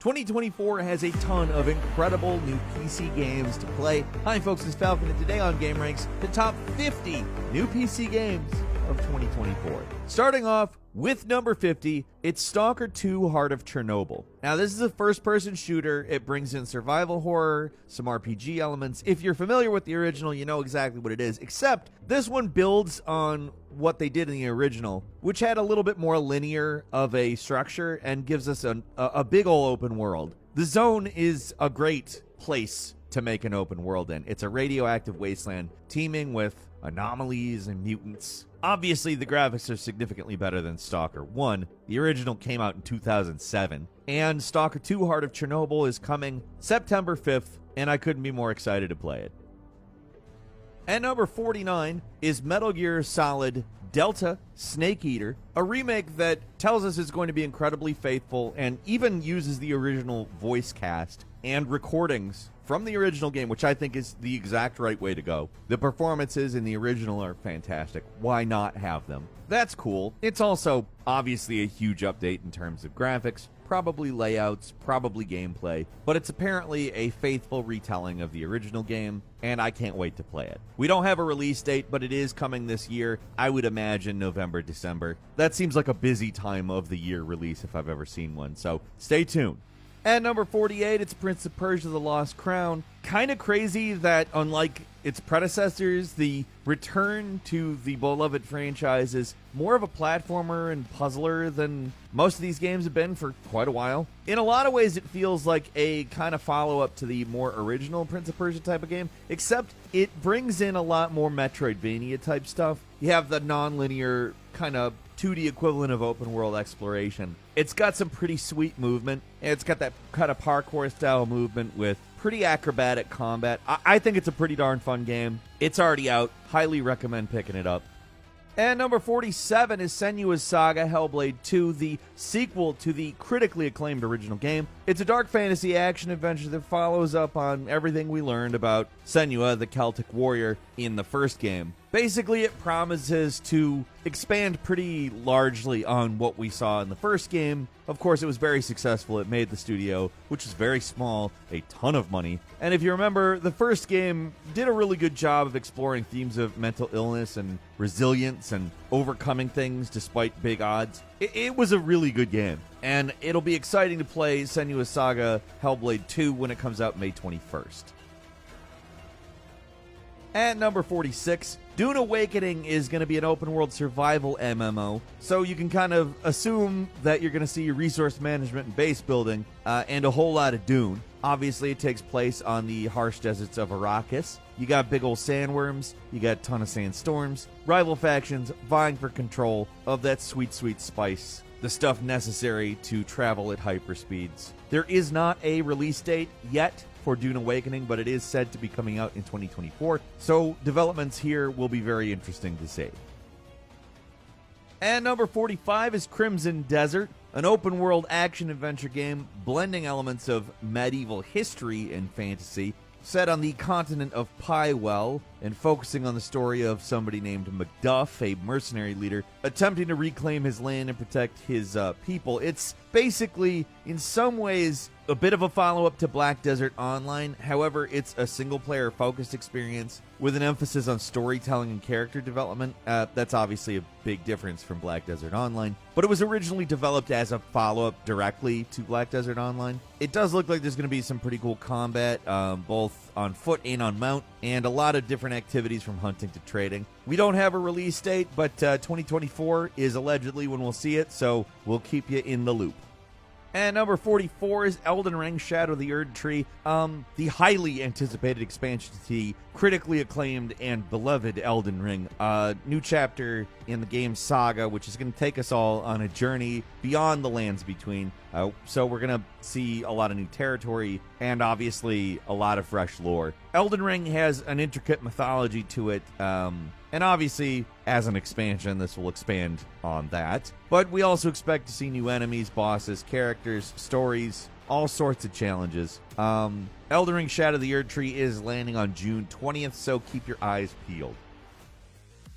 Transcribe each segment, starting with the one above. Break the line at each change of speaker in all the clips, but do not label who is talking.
2024 has a ton of incredible new PC games to play. Hi folks, it's Falcon, and today on Game Ranks, the top 50 new PC games of 2024. Starting off with number 50, it's Stalker 2 Heart of Chernobyl. Now, this is a first-person shooter. It brings in survival horror, some RPG elements. If you're familiar with the original, you know exactly what it is, except this one builds on what they did in the original, which had a little bit more linear of a structure and gives us a big ol' open world. The Zone is a great place to make an open world in. It's a radioactive wasteland teeming with anomalies and mutants. Obviously, the graphics are significantly better than Stalker 1. The original came out in 2007. And Stalker 2 Heart of Chernobyl is coming September 5th, and I couldn't be more excited to play it. At number 49 is Metal Gear Solid Delta Snake Eater, a remake that tells us it's going to be incredibly faithful and even uses the original voice cast and recordings from the original game, which I think is the exact right way to go. The performances in the original are fantastic. Why not have them? That's cool. It's also obviously a huge update in terms of graphics, probably layouts, probably gameplay, but it's apparently a faithful retelling of the original game, and I can't wait to play it. We don't have a release date, but it is coming this year. I would imagine November, December. That seems like a busy time of the year release if I've ever seen one, so stay tuned. At number 48, it's Prince of Persia: The Lost Crown. Kind of crazy that, unlike its predecessors, the return to the beloved franchise is more of a platformer and puzzler than most of these games have been for quite a while. In a lot of ways, it feels like a kind of follow-up to the more original Prince of Persia type of game, except it brings in a lot more Metroidvania type stuff. You have the non-linear kind of 2D equivalent of open world exploration. It's got some pretty sweet movement, and it's got that kind of parkour style movement with pretty acrobatic combat. I think it's a pretty darn fun game. It's already out. Highly recommend picking it up. And number 47 is Senua's Saga Hellblade 2, the sequel to the critically acclaimed original game. It's a dark fantasy action adventure that follows up on everything we learned about Senua, the Celtic warrior, in the first game. Basically, it promises to expand pretty largely on what we saw in the first game. Of course, it was very successful. It made the studio, which is very small, a ton of money. And if you remember, the first game did a really good job of exploring themes of mental illness and resilience and overcoming things despite big odds. It was a really good game. And it'll be exciting to play Senua's Saga Hellblade 2 when it comes out May 21st. At number 46, Dune Awakening is going to be an open-world survival MMO, so you can kind of assume that you're going to see resource management and base building, and a whole lot of Dune. Obviously, it takes place on the harsh deserts of Arrakis. You got big old sandworms, you got a ton of sandstorms, rival factions vying for control of that sweet, sweet spice, the stuff necessary to travel at hyperspeeds. There is not a release date yet for Dune Awakening, but it is said to be coming out in 2024, so developments here will be very interesting to see. And number 45 is Crimson Desert, an open-world action-adventure game blending elements of medieval history and fantasy, set on the continent of Pywell and focusing on the story of somebody named Macduff, a mercenary leader, attempting to reclaim his land and protect his people. It's basically, in some ways, a bit of a follow-up to Black Desert Online. However, it's a single-player focused experience with an emphasis on storytelling and character development. That's obviously a big difference from Black Desert Online, but it was originally developed as a follow-up directly to Black Desert Online. It does look like there's going to be some pretty cool combat, both on foot and on mount, and a lot of different activities from hunting to trading. We don't have a release date, but 2024 is allegedly when we'll see it, so we'll keep you in the loop. And number 44 is Elden Ring Shadow of the Erdtree, the highly anticipated expansion to the critically acclaimed and beloved Elden Ring. New chapter in the game's saga, which is going to take us all on a journey beyond the lands between. So we're going to see a lot of new territory and obviously a lot of fresh lore. Elden Ring has an intricate mythology to it, and obviously, as an expansion, this will expand on that. But we also expect to see new enemies, bosses, characters, stories, all sorts of challenges. Elden Ring Shadow of the Erdtree is landing on June 20th, so keep your eyes peeled.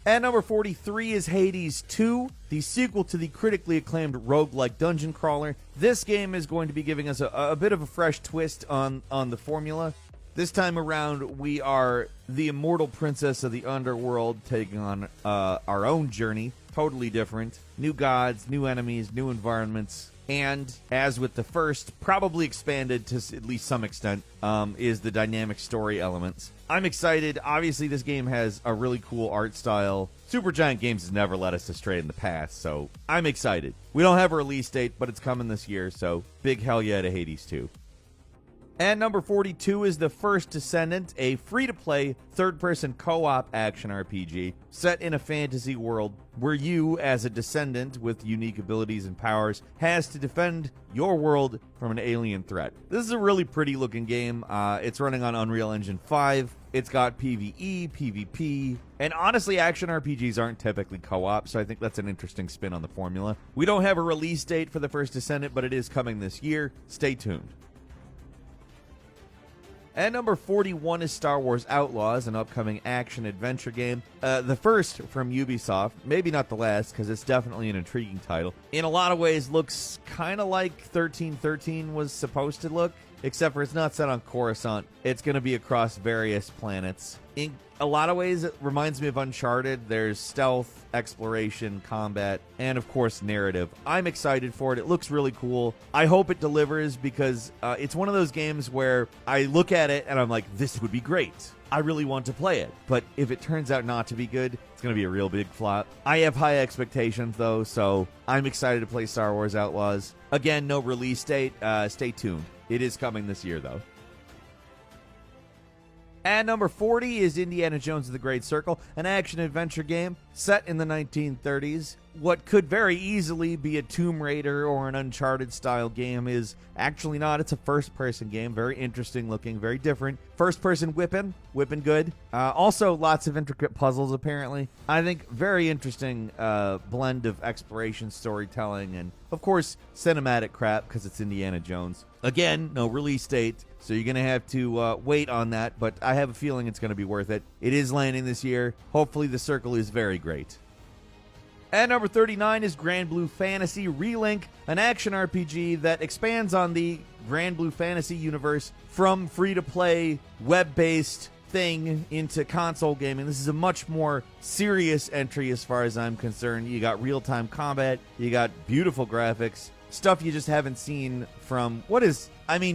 At number 43 is Hades 2, the sequel to the critically acclaimed roguelike dungeon crawler. This game is going to be giving us a bit of a fresh twist on the formula. This time around, we are the immortal princess of the underworld taking on our own journey. Totally different. New gods, new enemies, new environments. And, as with the first, probably expanded to at least some extent, is the dynamic story elements. I'm excited. Obviously, this game has a really cool art style. Supergiant Games has never led us astray in the past, so I'm excited. We don't have a release date, but it's coming this year, so big hell yeah to Hades 2. At number 42 is The First Descendant, a free-to-play, third-person co-op action RPG set in a fantasy world where you, as a descendant with unique abilities and powers, has to defend your world from an alien threat. This is a really pretty-looking game. It's running on Unreal Engine 5. It's got PvE, PvP, and honestly, action RPGs aren't typically co-op, so I think that's an interesting spin on the formula. We don't have a release date for The First Descendant, but it is coming this year. Stay tuned. At number 41 is Star Wars Outlaws, an upcoming action-adventure game. The first from Ubisoft, maybe not the last, because it's definitely an intriguing title. In a lot of ways, looks kind of like 1313 was supposed to look, except for it's not set on Coruscant. It's going to be across various planets. In a lot of ways, it reminds me of Uncharted. There's stealth, exploration, combat, and of course, narrative. I'm excited for it. It looks really cool. I hope it delivers because it's one of those games where I look at it and I'm like, this would be great. I really want to play it. But if it turns out not to be good, it's going to be a real big flop. I have high expectations, though, so I'm excited to play Star Wars Outlaws. Again, no release date. Stay tuned. It is coming this year, though. At number 40 is Indiana Jones and the Great Circle, an action-adventure game set in the 1930s. What could very easily be a Tomb Raider or an Uncharted-style game is actually not. It's a first-person game, very interesting looking, very different. First-person whipping good. Also, lots of intricate puzzles, apparently. I think very interesting blend of exploration, storytelling, and, of course, cinematic crap, because it's Indiana Jones. Again, no release date, so you're going to have to wait on that, but I have a feeling it's going to be worth it. It is landing this year. Hopefully the circle is very great. At number 39 is Grand Blue Fantasy Relink, an action RPG that expands on the Grand Blue Fantasy universe from free-to-play, web-based thing into console gaming. This is a much more serious entry as far as I'm concerned. You got real-time combat, you got beautiful graphics, stuff you just haven't seen from what is,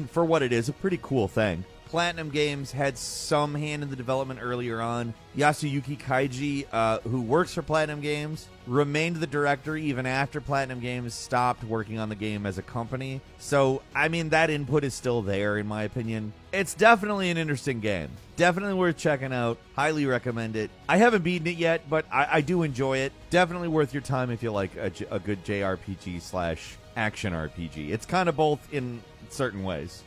for what it is, a pretty cool thing. Platinum Games had some hand in the development earlier on. Yasuyuki Kaiji, who works for Platinum Games, remained the director even after Platinum Games stopped working on the game as a company. So, that input is still there, in my opinion. It's definitely an interesting game. Definitely worth checking out. Highly recommend it. I haven't beaten it yet, but I do enjoy it. Definitely worth your time if you like a good JRPG/action RPG. It's kind of both in certain ways.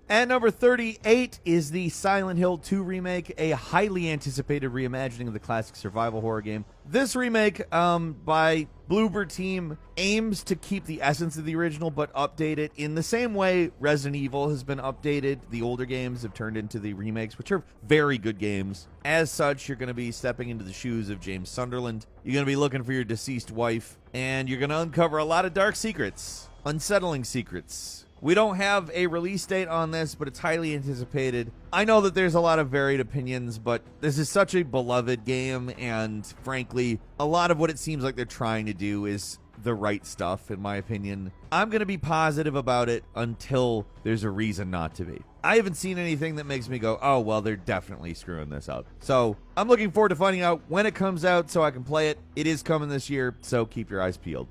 At number 38 is the Silent Hill 2 remake, a highly anticipated reimagining of the classic survival horror game. This remake by Bloober Team aims to keep the essence of the original but update it in the same way Resident Evil has been updated. The older games have turned into the remakes, which are very good games. As such, you're going to be stepping into the shoes of James Sunderland. You're going to be looking for your deceased wife, and you're going to uncover a lot of dark secrets, unsettling secrets. We don't have a release date on this, but it's highly anticipated. I know that there's a lot of varied opinions, but this is such a beloved game, and frankly, a lot of what it seems like they're trying to do is the right stuff, in my opinion. I'm going to be positive about it until there's a reason not to be. I haven't seen anything that makes me go, oh, well, they're definitely screwing this up. So I'm looking forward to finding out when it comes out so I can play it. It is coming this year, so keep your eyes peeled.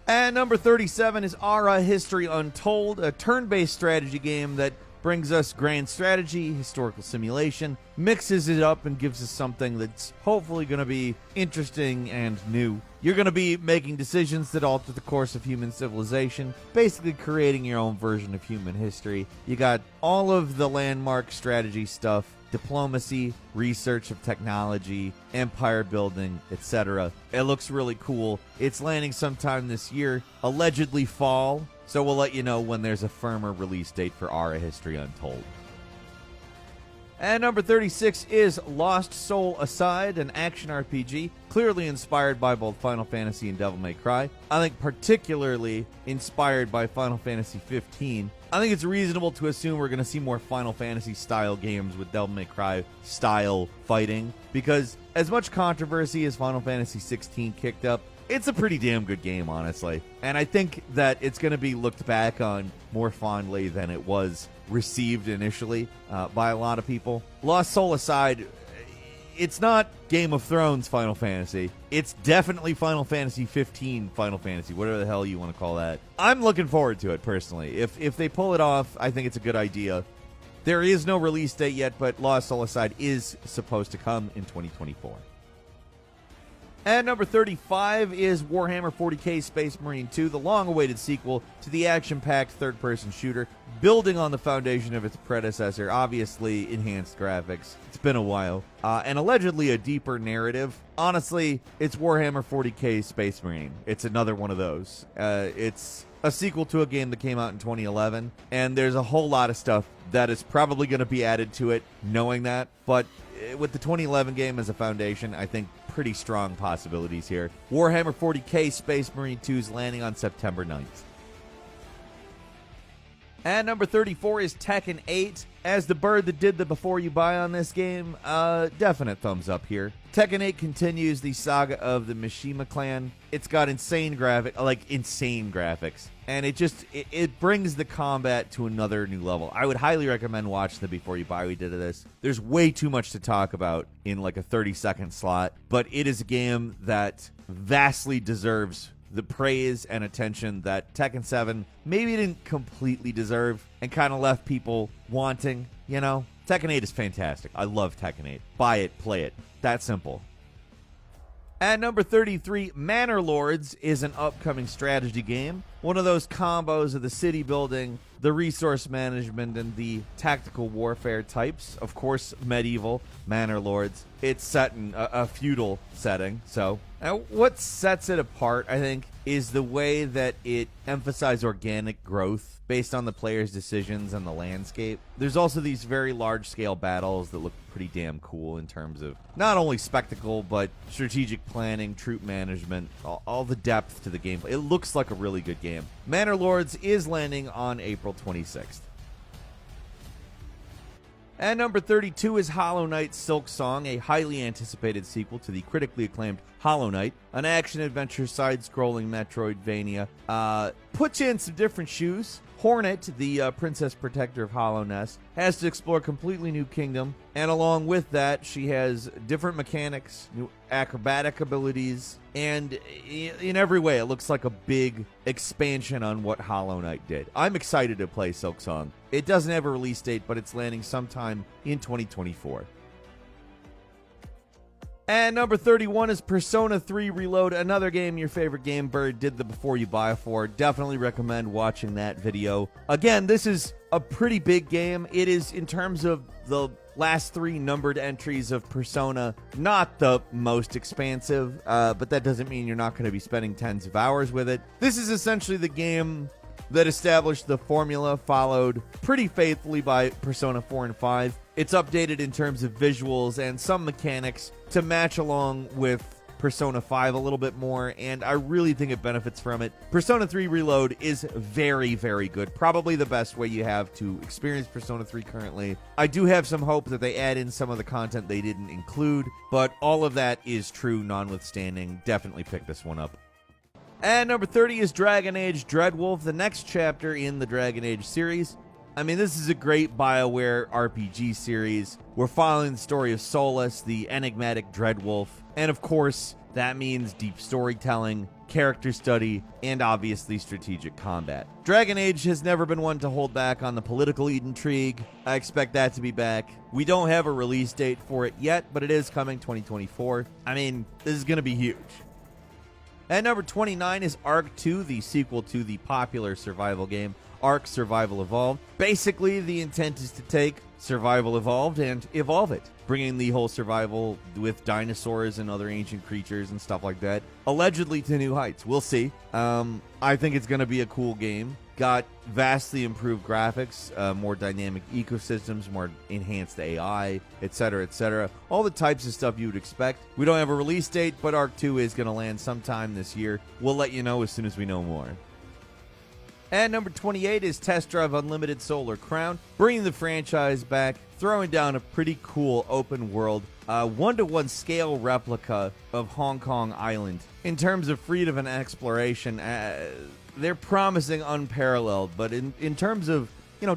And number 37 is Ara History Untold, a turn-based strategy game that brings us grand strategy, historical simulation, mixes it up, and gives us something that's hopefully going to be interesting and new. You're going to be making decisions that alter the course of human civilization, basically creating your own version of human history. You got all of the landmark strategy stuff, diplomacy, research of technology, empire building, etc. It looks really cool. It's landing sometime this year, allegedly fall, so we'll let you know when there's a firmer release date for Ara History Untold. And number 36 is Lost Soul Aside, an action RPG, clearly inspired by both Final Fantasy and Devil May Cry. I think particularly inspired by Final Fantasy 15. I think it's reasonable to assume we're going to see more Final Fantasy-style games with Devil May Cry-style fighting, because as much controversy as Final Fantasy 16 kicked up, it's a pretty damn good game, honestly. And I think that it's going to be looked back on more fondly than it was received initially by a lot of people. Lost Soul aside, it's not Game of Thrones Final Fantasy. It's definitely Final Fantasy 15 Final Fantasy, whatever the hell you want to call that. I'm looking forward to it, personally. If they pull it off, I think it's a good idea. There is no release date yet, but Lost Soul aside is supposed to come in 2024. And number 35 is Warhammer 40k Space Marine 2, the long-awaited sequel to the action-packed third-person shooter, building on the foundation of its predecessor, obviously enhanced graphics. It's been a while. And allegedly a deeper narrative. Honestly, it's Warhammer 40k Space Marine. It's another one of those. It's a sequel to a game that came out in 2011, and there's a whole lot of stuff that is probably going to be added to it, knowing that. But with the 2011 game as a foundation, I think pretty strong possibilities here. Warhammer 40k Space Marine 2 is landing on September 9th. And number 34 is Tekken 8. As the bird that did the before you buy on this game, definite thumbs up here. Tekken 8 continues the saga of the Mishima clan. It's got insane graphics. And it brings the combat to another new level. I would highly recommend watching the before you buy we did this. There's way too much to talk about in like a 30-second slot, but it is a game that vastly deserves the praise and attention that Tekken 7 maybe didn't completely deserve and kind of left people wanting, you know? Tekken 8 is fantastic. I love Tekken 8. Buy it, play it. That simple. At number 33, Manor Lords is an upcoming strategy game. One of those combos of the city building, the resource management, and the tactical warfare types. Of course, medieval, Manor Lords. It's set in a feudal setting. So, what sets it apart, I think, is the way that it emphasizes organic growth based on the player's decisions and the landscape. There's also these very large-scale battles that look pretty damn cool in terms of not only spectacle, but strategic planning, troop management, all the depth to the gameplay. It looks like a really good game. Manor Lords is landing on April 26th. And number 32 is Hollow Knight Silksong, a highly anticipated sequel to the critically acclaimed Hollow Knight, an action-adventure side-scrolling Metroidvania. Puts you in some different shoes. Hornet, the princess protector of Hollow Nest, has to explore a completely new kingdom, and along with that, she has different mechanics, new acrobatic abilities, and in every way, it looks like a big expansion on what Hollow Knight did. I'm excited to play Silksong. It doesn't have a release date, but it's landing sometime in 2024. And number 31 is Persona 3 Reload, another game your favorite game bird did the before you buy for. Definitely recommend watching that video. Again, this is a pretty big game. It is, in terms of the last three numbered entries of Persona, not the most expansive, but that doesn't mean you're not going to be spending tens of hours with it. This is essentially the game that established the formula, followed pretty faithfully by Persona 4 and 5. It's updated in terms of visuals and some mechanics to match along with Persona 5 a little bit more, and I really think it benefits from it. Persona 3 Reload is very, very good. Probably the best way you have to experience Persona 3 currently. I do have some hope that they add in some of the content they didn't include, but all of that is true notwithstanding. Definitely pick this one up. And number 30 is Dragon Age Dreadwolf, the next chapter in the Dragon Age series. I mean, this is a great BioWare RPG series. We're following the story of Solus, the enigmatic Dreadwolf, and of course, that means deep storytelling, character study, and obviously strategic combat. Dragon Age has never been one to hold back on the political intrigue. I expect that to be back. We don't have a release date for it yet, but it is coming 2024. I mean, this is going to be huge. At number 29 is Ark 2, the sequel to the popular survival game Ark Survival Evolved. Basically, the intent is to take Survival Evolved and evolve it. bringing the whole survival with dinosaurs and other ancient creatures and stuff like that, allegedly to new heights. We'll see. I think it's going to be a cool game. Got vastly improved graphics, more dynamic ecosystems, more enhanced AI, etc., etc. All the types of stuff you would expect. We don't have a release date, but Ark 2 is going to land sometime this year. We'll let you know as soon as we know more. And number 28 is Test Drive Unlimited Solar Crown, bringing the franchise back, throwing down a pretty cool open world, 1-to-1 scale replica of Hong Kong Island. In terms of freedom and exploration, they're promising unparalleled, but in terms of,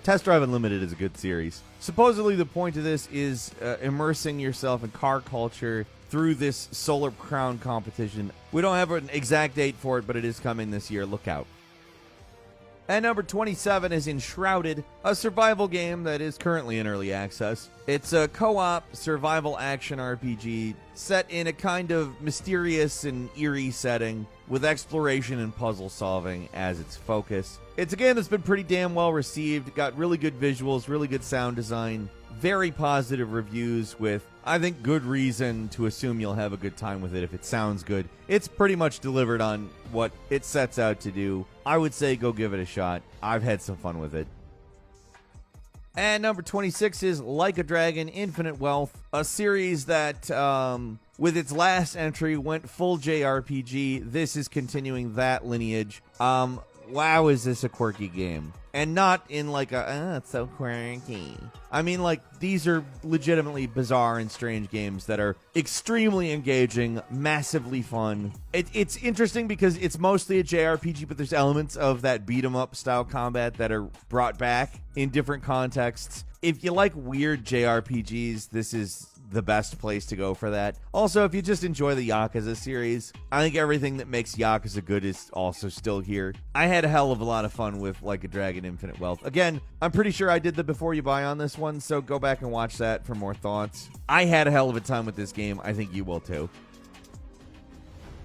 Test Drive Unlimited is a good series. Supposedly the point of this is immersing yourself in car culture through this Solar Crown competition. We don't have an exact date for it, but it is coming this year. Look out. And number 27 is Enshrouded, a survival game that is currently in early access. It's a co-op survival action RPG set in a kind of mysterious and eerie setting with exploration and puzzle solving as its focus. It's a game that's been pretty damn well received, got really good visuals, really good sound design, very positive reviews with, I think, good reason to assume you'll have a good time with it if it sounds good. It's pretty much delivered on what it sets out to do. I would say go give it a shot. I've had some fun with it. And number 26 is Like a Dragon Infinite Wealth, a series that, with its last entry, went full JRPG. This is continuing that lineage. Wow, is this a quirky game? And not in like it's so quirky. I mean, like, these are legitimately bizarre and strange games that are extremely engaging, massively fun. It's interesting because it's mostly a JRPG, but there's elements of that beat-em-up style combat that are brought back in different contexts. If you like weird JRPGs, this is the best place to go for that. Also, if you just enjoy the Yakuza series, I think everything that makes Yakuza good is also still here. I had a hell of a lot of fun with Like a Dragon Infinite Wealth. Again, I'm pretty sure I did the before you buy on this one, so go back and watch that for more thoughts. I had a hell of a time with this game. I think you will too.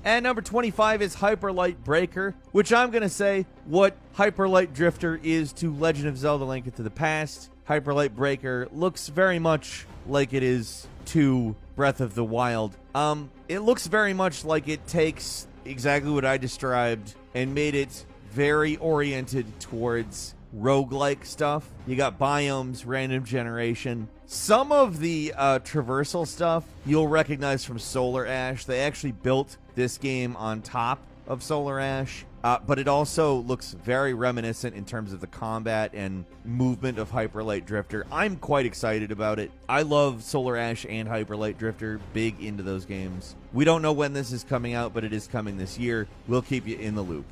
And number 25 is Hyper Light Breaker, which I'm going to say what Hyper Light Drifter is to Legend of Zelda Link to the Past. Hyper Light Breaker looks very much like it is to Breath of the Wild. It looks very much like it takes exactly what I described and made it very oriented towards roguelike stuff. You got biomes, random generation. Some of the traversal stuff you'll recognize from Solar Ash. They actually built this game on top of Solar Ash. But it also looks very reminiscent in terms of the combat and movement of Hyper Light Drifter. I'm quite excited about it. I love Solar Ash and Hyper Light Drifter. Big into those games. We don't know when this is coming out, but it is coming this year. We'll keep you in the loop.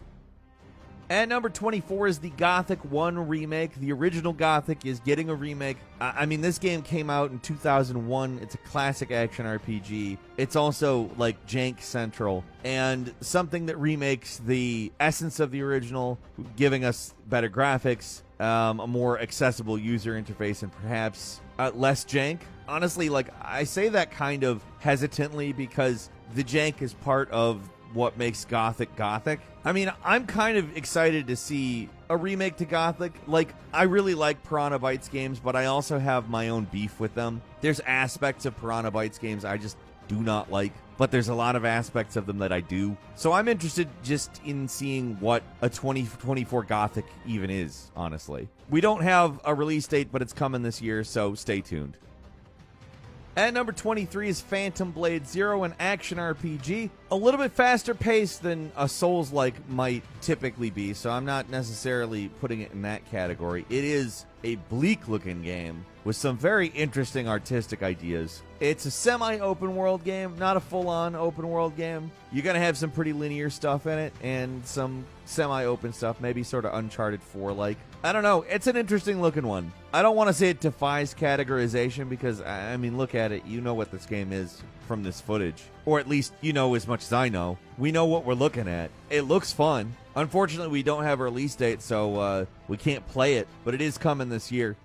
And number 24 is the Gothic 1 remake. The original Gothic is getting a remake. I mean, this game came out in 2001. It's a classic action RPG. It's also like jank central and something that remakes the essence of the original, giving us better graphics, a more accessible user interface, and perhaps less jank. Honestly, like, I say that kind of hesitantly because the jank is part of what makes Gothic Gothic. I mean, I'm kind of excited to see a remake to Gothic. Like, I really like Piranha Bytes games, but I also have my own beef with them. There's aspects of Piranha Bytes games I just do not like, but there's a lot of aspects of them that I do. So I'm interested just in seeing what a 2024 Gothic even is, honestly. We don't have a release date, but it's coming this year, so stay tuned. At number 23 is Phantom Blade Zero, an action RPG. A little bit faster paced than a Souls-like might typically be, so I'm not necessarily putting it in that category. It is a bleak-looking game with some very interesting artistic ideas. It's a semi-open world game, not a full-on open world game. You're going to have some pretty linear stuff in it and some semi-open stuff, maybe sort of Uncharted 4-like. I don't know. It's an interesting looking one. I don't want to say it defies categorization because, I mean, look at it. You know what this game is from this footage. Or at least you know as much as I know. We know what we're looking at. It looks fun. Unfortunately, we don't have a release date, so we can't play it. But it is coming this year.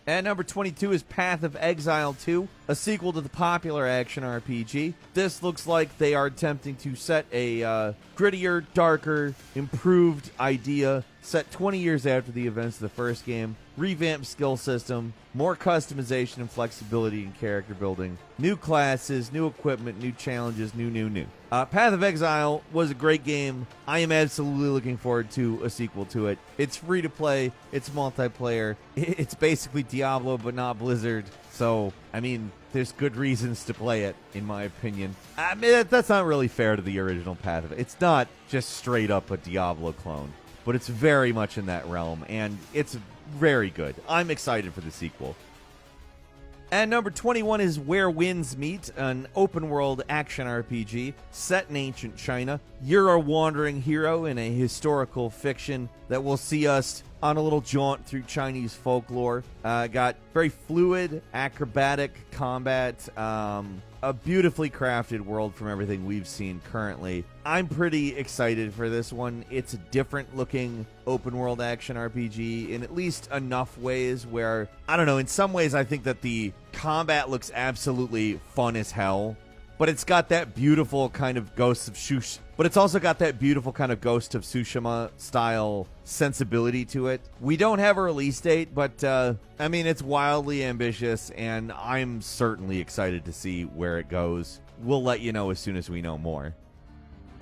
At number 22 is Path of Exile 2, a sequel to the popular action RPG. This looks like they are attempting to set a grittier, darker, improved idea set 20 years after the events of the first game. Revamped skill system, more customization and flexibility in character building, new classes, new equipment, new challenges, new. Path of Exile was a great game. I am absolutely looking forward to a sequel to it. It's free to play. It's multiplayer. It's basically Diablo, but not Blizzard. So, I mean, there's good reasons to play it, in my opinion. I mean, that's not really fair to the original Path of Exile. It's not just straight up a Diablo clone, but it's very much in that realm, and it's very good. I'm excited for the sequel. And number 21 is Where Winds Meet, an open-world action RPG set in ancient China. You're a wandering hero in a historical fiction that will see us on a little jaunt through Chinese folklore. Got very fluid, acrobatic combat, a beautifully crafted world from everything we've seen currently. I'm pretty excited for this one. It's a different looking open world action RPG in at least enough ways where, I don't know, in some ways I think that the combat looks absolutely fun as hell, but it's got that beautiful kind of Ghost of Tsushima. But it's also got that beautiful kind of Ghost of Tsushima style sensibility to it. We don't have a release date, but I mean, it's wildly ambitious, and I'm certainly excited to see where it goes. We'll let you know as soon as we know more.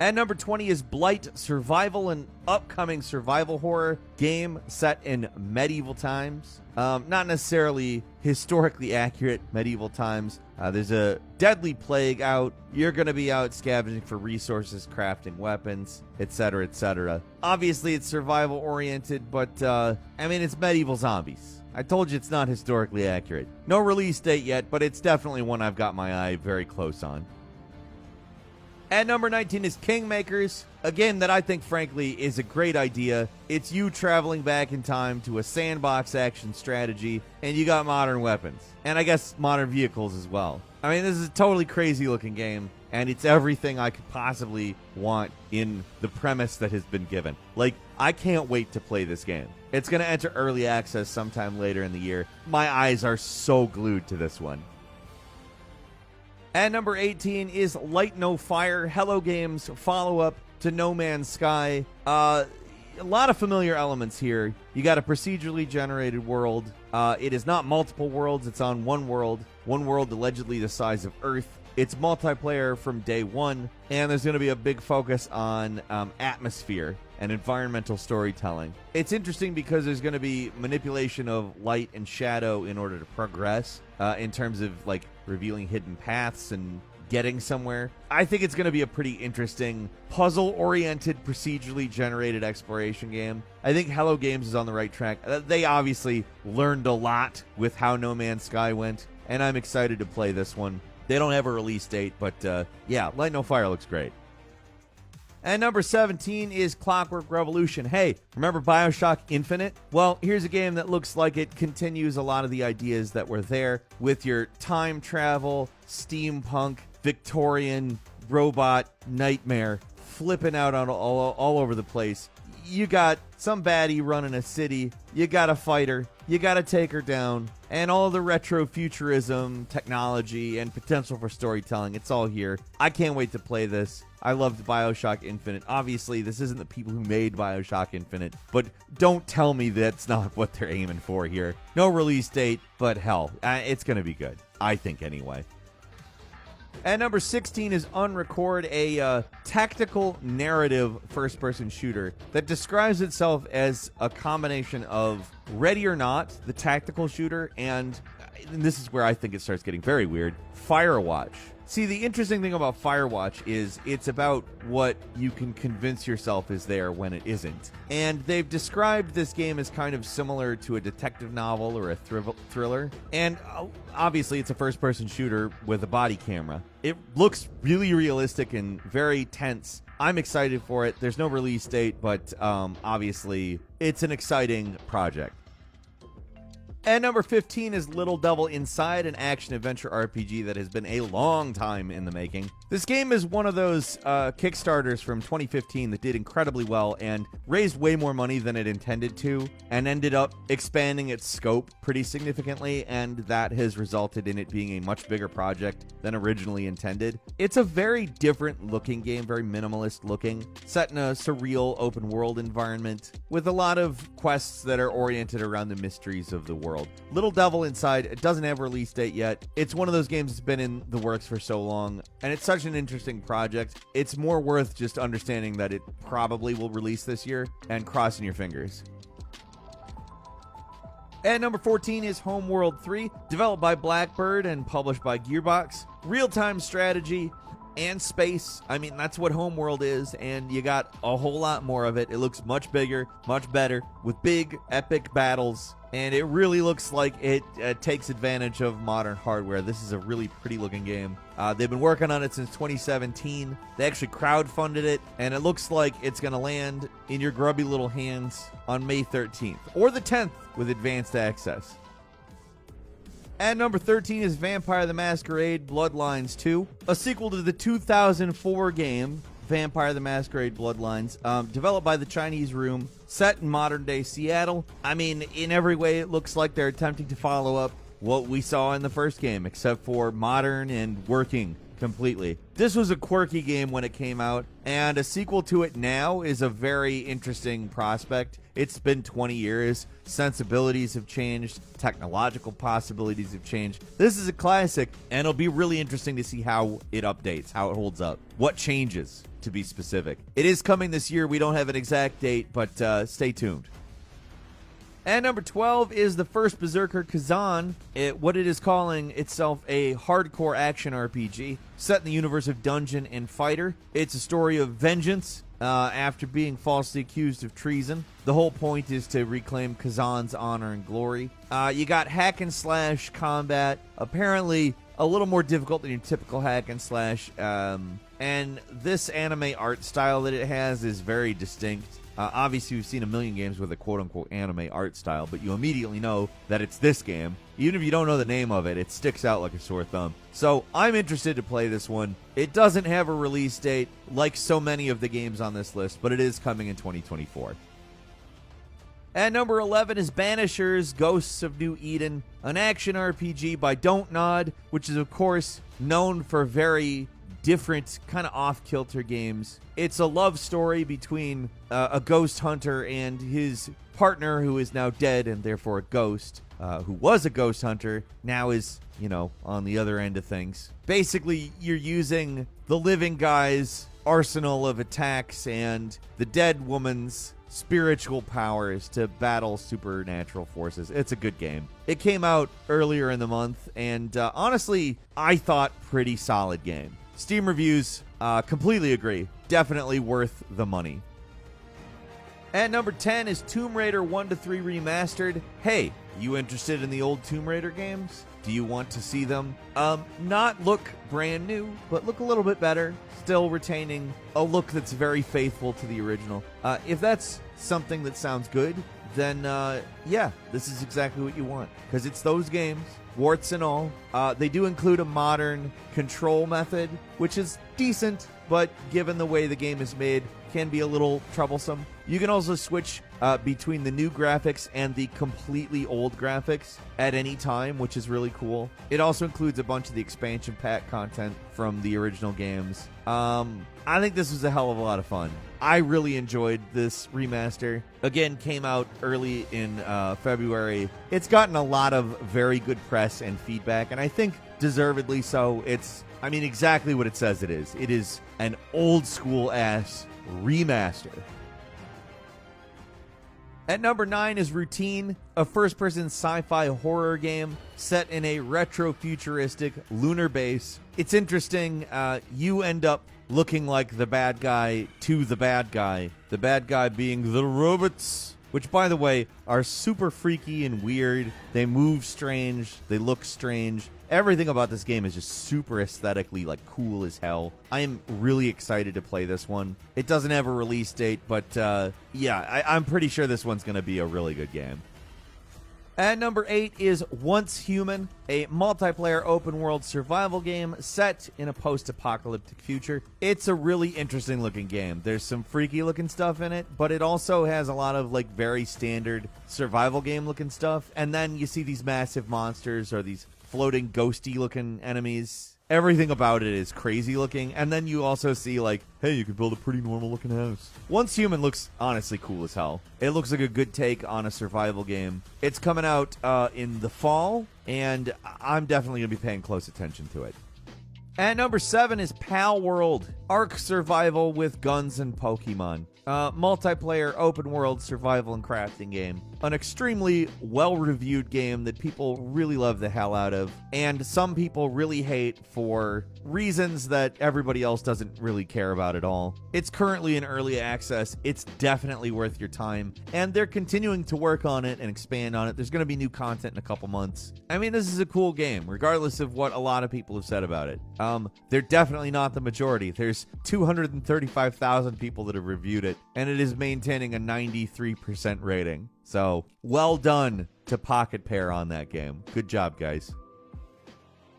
At number 20 is Blight Survival, an upcoming survival horror game set in medieval times. Not necessarily historically accurate medieval times. There's a deadly plague out. You're going to be out scavenging for resources, crafting weapons, etc., etc. Obviously, it's survival oriented, but I mean, it's medieval zombies. I told you it's not historically accurate. No release date yet, but it's definitely one I've got my eye very close on. At number 19 is Kingmakers, a game that I think, frankly, is a great idea. It's you traveling back in time to a sandbox action strategy, and you got modern weapons. And I guess modern vehicles as well. I mean, this is a totally crazy-looking game, and it's everything I could possibly want in the premise that has been given. Like, I can't wait to play this game. It's going to enter early access sometime later in the year. My eyes are so glued to this one. At number 18 is Light No Fire, Hello Games' follow-up to No Man's Sky. A lot of familiar elements here. You got a procedurally generated world. It is not multiple worlds. It's on one world allegedly the size of Earth. It's multiplayer from day one, and there's going to be a big focus on atmosphere and environmental storytelling. It's interesting because there's going to be manipulation of light and shadow in order to progress in terms of like revealing hidden paths and getting somewhere. I think it's going to be a pretty interesting puzzle-oriented, procedurally generated exploration game. I think Hello Games is on the right track. They obviously learned a lot with how No Man's Sky went, and I'm excited to play this one. They don't have a release date, but yeah, Light No Fire looks great. And number 17 is Clockwork Revolution. Hey, remember BioShock Infinite? Well, here's a game that looks like it continues a lot of the ideas that were there with your time travel, steampunk, Victorian, robot, nightmare, flipping out on all over the place. You got some baddie running a city, you got a fighter, you got to take her down, and all the retro futurism, technology, and potential for storytelling, it's all here. I can't wait to play this. I loved BioShock Infinite. Obviously, this isn't the people who made BioShock Infinite, but don't tell me that's not what they're aiming for here. No release date, but hell, it's going to be good. I think anyway. At number 16 is Unrecord, a tactical narrative first-person shooter that describes itself as a combination of Ready or Not, the tactical shooter, and this is where I think it starts getting very weird, Firewatch. See, the interesting thing about Firewatch is it's about what you can convince yourself is there when it isn't. And they've described this game as kind of similar to a detective novel or a thriller. And obviously, it's a first-person shooter with a body camera. It looks really realistic and very tense. I'm excited for it. There's no release date, but obviously, it's an exciting project. And number 15 is Little Devil Inside, an action-adventure RPG that has been a long time in the making. This game is one of those Kickstarters from 2015 that did incredibly well and raised way more money than it intended to, and ended up expanding its scope pretty significantly, and that has resulted in it being a much bigger project than originally intended. It's a very different looking game, very minimalist looking, set in a surreal open world environment with a lot of quests that are oriented around the mysteries of the world. Little Devil Inside, it doesn't have a release date yet. It's one of those games that's been in the works for so long, and it's such an interesting project. It's more worth just understanding that it probably will release this year and crossing your fingers. At number 14 is Homeworld 3, developed by Blackbird and published by Gearbox. Real-time strategy and space. I mean, that's what Homeworld is, and you got a whole lot more of it. It looks much bigger, much better, with big, epic battles, and it really looks like it takes advantage of modern hardware. This is a really pretty looking game. They've been working on it since 2017. They actually crowdfunded it, and it looks like it's going to land in your grubby little hands on May 13th, or the 10th with advanced access. At number 13 is Vampire the Masquerade Bloodlines 2, a sequel to the 2004 game Vampire the Masquerade Bloodlines, developed by the Chinese Room, set in modern-day Seattle. I mean, in every way, it looks like they're attempting to follow up what we saw in the first game, except for modern and working completely. This was a quirky game when it came out, and a sequel to it now is a very interesting prospect. It's been 20 years. Sensibilities have changed. Technological possibilities have changed. This is a classic, and it'll be really interesting to see how it updates, how it holds up, what changes, to be specific. It is coming this year. We don't have an exact date, but stay tuned. And number 12 is the first Berserker Kazan, what it is calling itself a hardcore action RPG set in the universe of Dungeon and Fighter. It's a story of vengeance after being falsely accused of treason. The whole point is to reclaim Kazan's honor and glory. You got hack and slash combat, apparently a little more difficult than your typical hack and slash, and this anime art style that it has is very distinct. Obviously, we've seen a million games with a quote-unquote anime art style, but you immediately know that it's this game. Even if you don't know the name of it, it sticks out like a sore thumb. So I'm interested to play this one. It doesn't have a release date like so many of the games on this list, but it is coming in 2024. At number 11 is Banishers Ghosts of New Eden, an action RPG by Don't Nod, which is, of course, known for very different, kind of off-kilter games. It's a love story between a ghost hunter and his partner, who is now dead and therefore a ghost, who was a ghost hunter, now is, on the other end of things. Basically, you're using the living guy's arsenal of attacks and the dead woman's spiritual powers to battle supernatural forces. It's a good game. It came out earlier in the month, and honestly, I thought pretty solid game. Steam reviews completely agree. Definitely worth the money. At number 10 is Tomb Raider 1 to 3 Remastered. Hey, you interested in the old Tomb Raider games? Do you want to see them not look brand new, but look a little bit better, still retaining a look that's very faithful to the original? If that's something that sounds good, then yeah, this is exactly what you want, because it's those games, warts and all. They do include a modern control method, which is decent, but given the way the game is made, can be a little troublesome. You can also switch between the new graphics and the completely old graphics at any time, which is really cool. It also includes a bunch of the expansion pack content from the original games. I think this was a hell of a lot of fun. I really enjoyed this remaster. Again, came out early in February. It's gotten a lot of very good press and feedback, and I think deservedly so. It's, exactly what it says it is. It is an old school ass remaster. At number 9 is Routine, a first-person sci-fi horror game set in a retro-futuristic lunar base. It's interesting. You end up looking like the bad guy to the bad guy being the robots, which, by the way, are super freaky and weird. They move strange. They look strange. Everything about this game is just super aesthetically, cool as hell. I am really excited to play this one. It doesn't have a release date, but yeah, I'm pretty sure this one's going to be a really good game. At number 8 is Once Human, a multiplayer open-world survival game set in a post-apocalyptic future. It's a really interesting-looking game. There's some freaky-looking stuff in it, but it also has a lot of very standard survival game-looking stuff. And then you see these massive monsters or these floating, ghosty-looking enemies. Everything about it is crazy looking, and then you also see hey, you could build a pretty normal looking house. Once Human looks honestly cool as hell. It looks like a good take on a survival game. It's coming out in the fall, and I'm definitely going to be paying close attention to it. At number 7 is Pal World, Ark Survival with guns and Pokemon. Multiplayer open world survival and crafting game. An extremely well-reviewed game that people really love the hell out of, and some people really hate for reasons that everybody else doesn't really care about at all. It's currently in early access. It's definitely worth your time, and they're continuing to work on it and expand on it. There's going to be new content in a couple months. I mean, this is a cool game, regardless of what a lot of people have said about it. They're definitely not the majority. There's 235,000 people that have reviewed it, and it is maintaining a 93% rating. So, well done to Pocket Pair on that game. Good job, guys.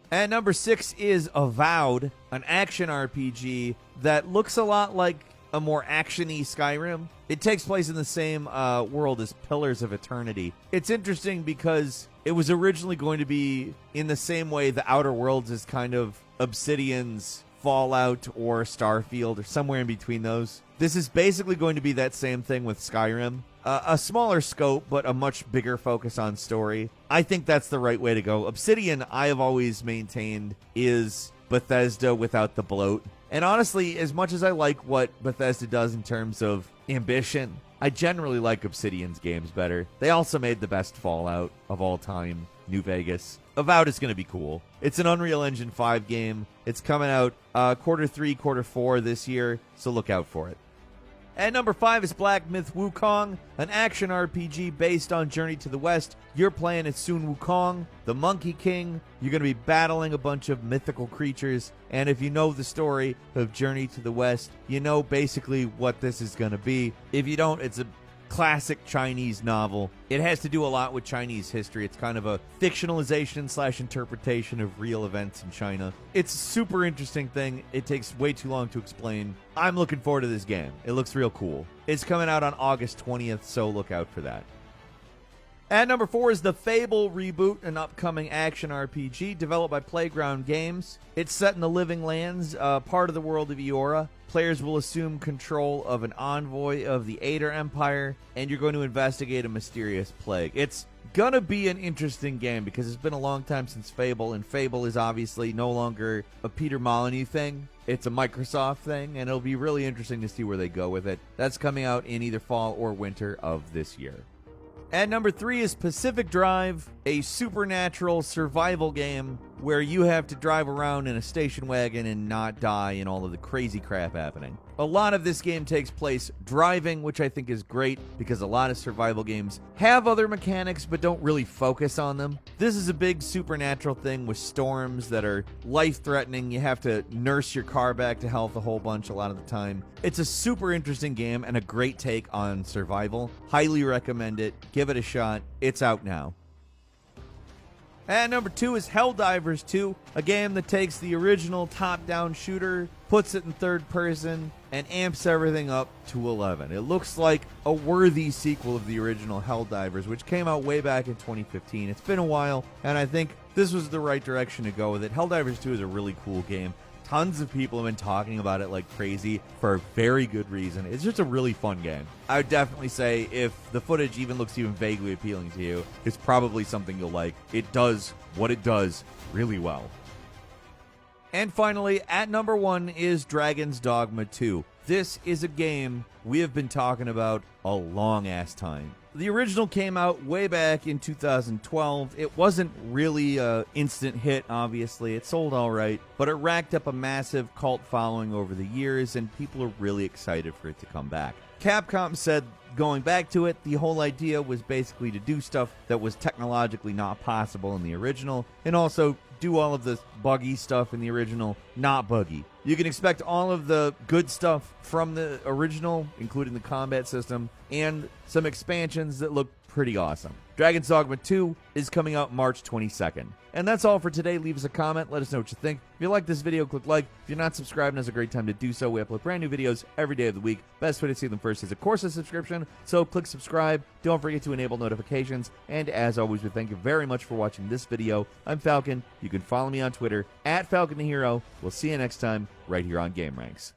At number 6 is Avowed, an action RPG that looks a lot like a more action-y Skyrim. It takes place in the same world as Pillars of Eternity. It's interesting because it was originally going to be in the same way The Outer Worlds is kind of Obsidian's Fallout or Starfield or somewhere in between those. This is basically going to be that same thing with Skyrim. A smaller scope, but a much bigger focus on story. I think that's the right way to go. Obsidian, I have always maintained, is Bethesda without the bloat. And honestly, as much as I like what Bethesda does in terms of ambition, I generally like Obsidian's games better. They also made the best Fallout of all time, New Vegas. Avowed is going to be cool. It's an Unreal Engine 5 game. It's coming out Q3, Q4 this year, so look out for it. At number 5 is Black Myth Wukong, an action RPG based on Journey to the West. You're playing as Sun Wukong, the Monkey King. You're going to be battling a bunch of mythical creatures. And if you know the story of Journey to the West, you know basically what this is going to be. If you don't, it's a classic Chinese novel. It has to do a lot with Chinese history. It's kind of a fictionalization / interpretation of real events in China. It's a super interesting thing. It takes way too long to explain. I'm looking forward to this game. It looks real cool. It's coming out on August 20th, so look out for that. At number 4 is the Fable reboot, an upcoming action RPG developed by Playground Games. It's set in the Living Lands, part of the world of Eora. Players will assume control of an envoy of the Ader Empire, and you're going to investigate a mysterious plague. It's gonna be an interesting game because it's been a long time since Fable, and Fable is obviously no longer a Peter Molyneux thing. It's a Microsoft thing, and it'll be really interesting to see where they go with it. That's coming out in either fall or winter of this year. At number 3 is Pacific Drive, a supernatural survival game where you have to drive around in a station wagon and not die and all of the crazy crap happening. A lot of this game takes place driving, which I think is great because a lot of survival games have other mechanics but don't really focus on them. This is a big supernatural thing with storms that are life-threatening. You have to nurse your car back to health a whole bunch a lot of the time. It's a super interesting game and a great take on survival. Highly recommend it. Give it a shot. It's out now. At number 2 is Helldivers 2, a game that takes the original top-down shooter, puts it in third person, and amps everything up to 11. It looks like a worthy sequel of the original Helldivers, which came out way back in 2015. It's been a while, and I think this was the right direction to go with it. Helldivers 2 is a really cool game. Tons of people have been talking about it like crazy for a very good reason. It's just a really fun game. I would definitely say if the footage even looks even vaguely appealing to you, it's probably something you'll like. It does what it does really well. And finally, at number 1 is Dragon's Dogma 2. This is a game we have been talking about a long-ass time. The original came out way back in 2012. It wasn't really an instant hit, obviously. It sold all right, but it racked up a massive cult following over the years, and people are really excited for it to come back. Capcom said going back to it, the whole idea was basically to do stuff that was technologically not possible in the original, and also do all of the buggy stuff in the original not buggy. You can expect all of the good stuff from the original, including the combat system, and some expansions that look pretty awesome. Dragon's Dogma 2 is coming out March 22nd. And that's all for today. Leave us a comment. Let us know what you think. If you like this video, click like. If you're not subscribed, now's a great time to do so. We upload brand new videos every day of the week. Best way to see them first is, of course, a subscription. So click subscribe. Don't forget to enable notifications. And as always, we thank you very much for watching this video. I'm Falcon. You can follow me on Twitter @FalconTheHero. We'll see you next time right here on GameRanks.